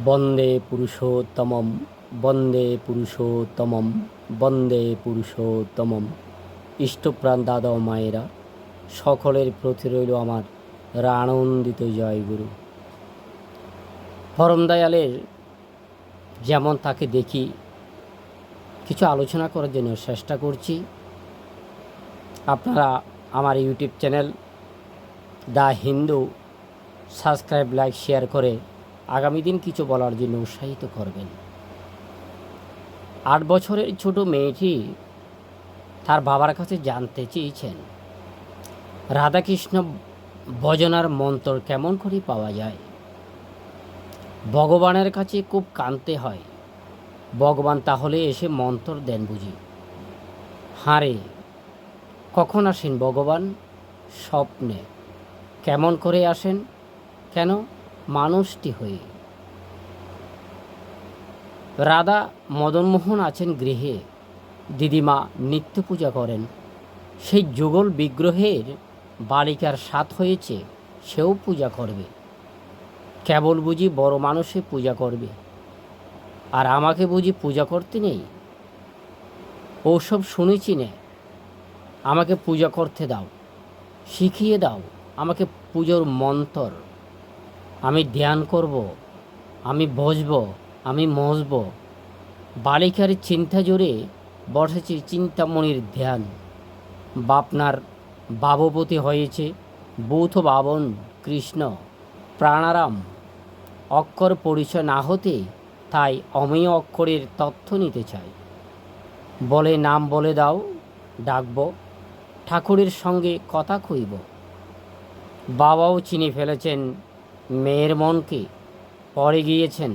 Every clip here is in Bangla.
বন্দে পুরুষোত্তমম, বন্দে পুরুষোত্তমম, বন্দে পুরুষোত্তমম। ইষ্টপ্রাণ দাদা ও মায়েরা, সকলের প্রতি রইল আমার আনন্দিত জয়গুরু। পরম দয়ালের যেমন তাকে দেখি কিছু আলোচনা করার জন্য চেষ্টা করছি। আপনারা আমার YouTube channel the Hindu subscribe, like, share করে আগামী দিন কিছু বলার জন্য উৎসাহিত করবেন। 8 বছরের ছোট মেয়েটি তার বাবার কাছে জানতে চেয়েছেন রাধাকৃষ্ণ ভজনার মন্ত্র কেমন করে পাওয়া যায়। ভগবানের কাছে খুব কাঁদতে হয়, ভগবান তাহলে এসে মন্ত্র দেন বুঝি। হারে, কখন আসেন ভগবান? স্বপ্নে। কেমন করে আসেন? কেন? মানুষটি হয়ে। রাধা মদনমোহন আছেন গৃহে, দিদিমা নিত্য পূজা করেন। সেই যুগল বিগ্রহের বালিকার সাথ হয়েছে, সেও পূজা করবে। কেবল বুঝি বড় মানুষে পূজা করবে, আর আমাকে বুঝি পূজা করতে নেই? ওসব শুনেছি না। আমাকে পূজা করতে দাও, শিখিয়ে দাও আমাকে পুজোর মন্ত্র। আমি ধ্যান করব, আমি বসব, আমি মসব। বালিকার চিন্তা জুড়ে বসেছে চিন্তামণির ধ্যান। বাপনার ভাবপতি হয়েছে বৌথ বাবন কৃষ্ণ প্রাণারাম। অক্ষর পরিচয় না হতে তাই অমেয় অক্ষরের তথ্য নিতে চাই। বলে নাম বলে দাও, ডাকব, ঠাকুরের সঙ্গে কথা কইব। বাবাও চিনে ফেলেছেন মেয়ের মনকে, পড়ে গিয়েছেন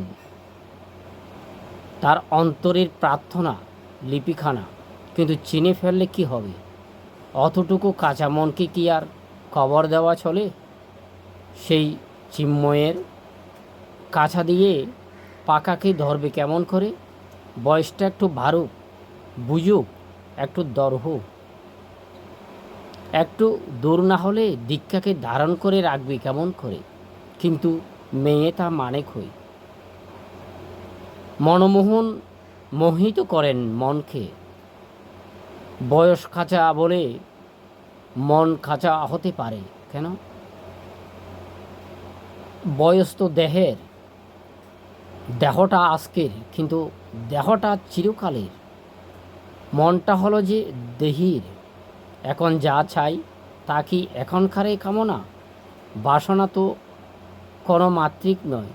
তার অন্তরের প্রার্থনা লিপিখানা। কিন্তু চিনে ফেললে কি হবে? অতটুকু কাঁচা মনকে কি আর কবর দেওয়া চলে? সেই চিন্ময়ের কাছা দিয়ে পাকাকে ধরবে কেমন করে? বয়সটা একটু বাড়ুক, বুঝুক, একটু দর হোক। একটু দূর না হলে দীক্ষাকে ধারণ করে রাখবে কেমন করে? কিন্তু মেয়ে তা মানে কই? মনমোহন মোহিত করেন মনকে। বয়স খাঁচা বলে মন খাঁচা হতে পারে কেন? বয়স তো দেহের, দেহটা আজকের, কিন্তু দেহটা চিরকালের। মনটা হলো যে দেহির। এখন যা চাই তা কি এখনকারে কামনা? বাসনা তো কোনো মাত্রিক নয়।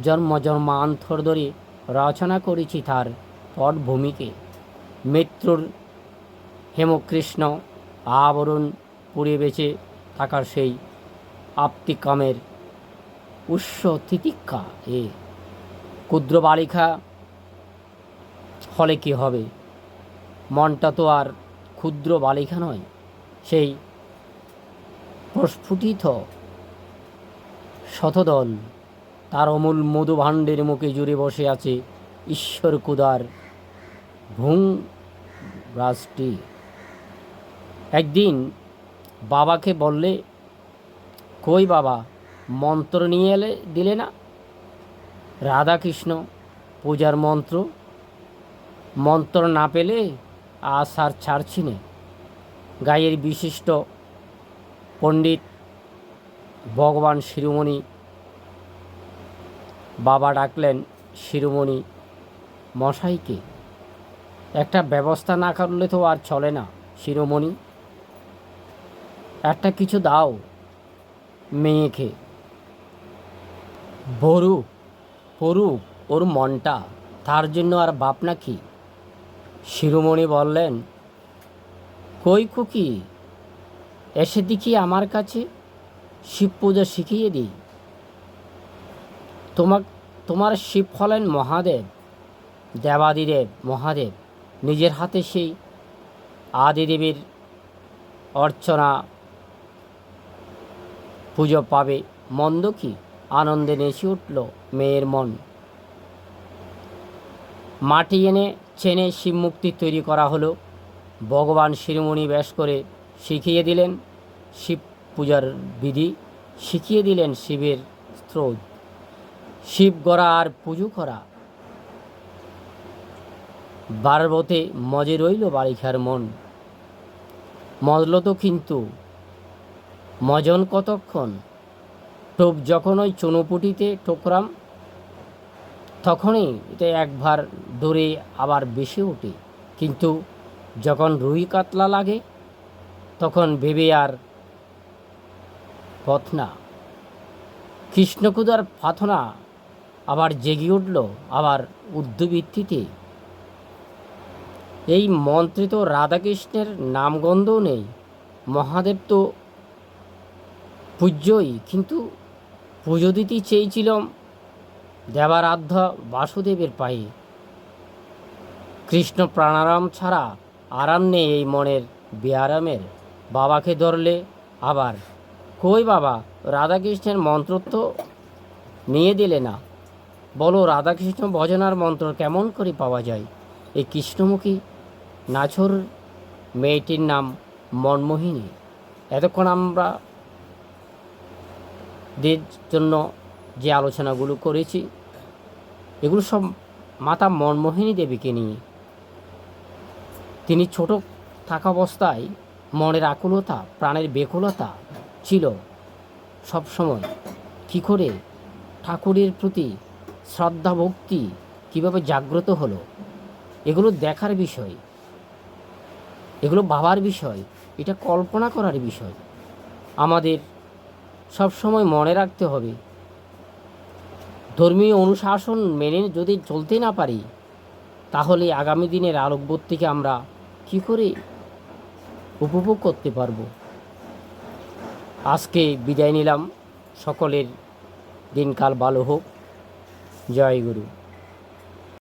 জন্ম জন্মান্তর ধরে রচনা করেছি তার পটভূমিকে। মৃত্যুর হেমকৃষ্ণ আবরণ পুড়ে বেঁচে থাকার সেই আপ্তিকামের উৎস তিতিক্ষা। এ ক্ষুদ্র বালিকা হলে কি হবে? মনটা তো আর ক্ষুদ্র বালিকা নয়, সেই প্রস্ফুটিত শতদল। তার অমূল মধুভাণ্ডের মুখে জুড়ে বসে আছে ঈশ্বর কুদার ভুং রাজটি। একদিন বাবাকে বললে, কই বাবা, মন্ত্র নিয়ে দিলে না? রাধাকৃষ্ণ পূজার মন্ত্র। মন্ত্র না পেলে আজ আর ছাড়ছি নে। গায়ের বিশিষ্ট পণ্ডিত ভগবান শিরোমণি। বাবা ডাকলেন শিরোমণি মশাইকে। একটা ব্যবস্থা না করলে তো আর চলে না শিরোমণি। একটা কিছু দাও মেয়েকে, ভরুক পড়ুক ওর মনটা, তার জন্য আর বাপ নাকি? শিরোমণি বললেন, কই খুকি, এসে দেখি আমার কাছে, শিব পূজা শিখিয়ে দিই। তোমার শিব হলেন মহাদেব, দেবাদিদেব মহাদেব। নিজের হাতে সেই আদিদেবীর অর্চনা পুজো পাবে, মন্দ কি? আনন্দে নেচে উঠল মেয়ের মন। মাটি এনে চেনে শিব মূর্তি তৈরি করা হলো। ভগবান শিরোমণি বেশ করে শিখিয়ে দিলেন শিব পূজার বিধি, শিখিয়ে দিলেন শিবের স্রোত। শিব গড়া আর পুজো করা, বারবতে মজে রইল বারিখার মন। মজল তো কিন্তু মজন কতক্ষণ, টোপ যখন ওই চুনোপুটিতে ঠোকরাম, তখনই এটা একবার দৌড়ে আবার বেশি ওঠে। কিন্তু যখন রুই কাতলা লাগে তখন ভেবে আর পথ না। কৃষ্ণকুদার প্রার্থনা আবার জেগে উঠল, আবার উর্দুভিত্তিতে। এই মন্ত্রে তো রাধাকৃষ্ণের নামগন্ধও নেই। মহাদেব তো পূজ্যই, কিন্তু পুজো দিতে চেয়েছিলাম দেবারাধ্য বাসুদেবের পায়ে। কৃষ্ণ প্রাণারাম ছাড়া আরাম নেই এই মনের বেআরামের। বাবাকে ধরলে আবার কই বাবা, রাধাকৃষ্ণের মন্ত্র তো নিয়ে দিলে না। বলো রাধাকৃষ্ণ ভজনার মন্ত্র কেমন করে পাওয়া যায়? এই কৃষ্ণমুখী নাছর মেয়েটির নাম মনমোহিনী। এতক্ষণ আমরা দের জন্য যে আলোচনাগুলো করেছি, এগুলো সব মাতা মনমোহিনী দেবীকে নিয়ে। তিনি ছোট থাকা অবস্থায় মনের আকুলতা, প্রাণের বেকুলতা ছিল সবসময়। কী করে ঠাকুরের প্রতি শ্রদ্ধা ভক্তি কীভাবে জাগ্রত হলো, এগুলো দেখার বিষয়, এগুলো ভাবার বিষয়, এটা কল্পনা করার বিষয়। আমাদের সবসময় মনে রাখতে হবে, ধর্মীয় অনুশাসন মেনে যদি চলতে না পারি, তাহলে আগামী দিনের আলোকবর্তীকে আমরা কী করে উপভোগ করতে পারবো। আজকে বিদায় নিলাম। সকলের দিনকাল ভালো হোক। জয় গুরু।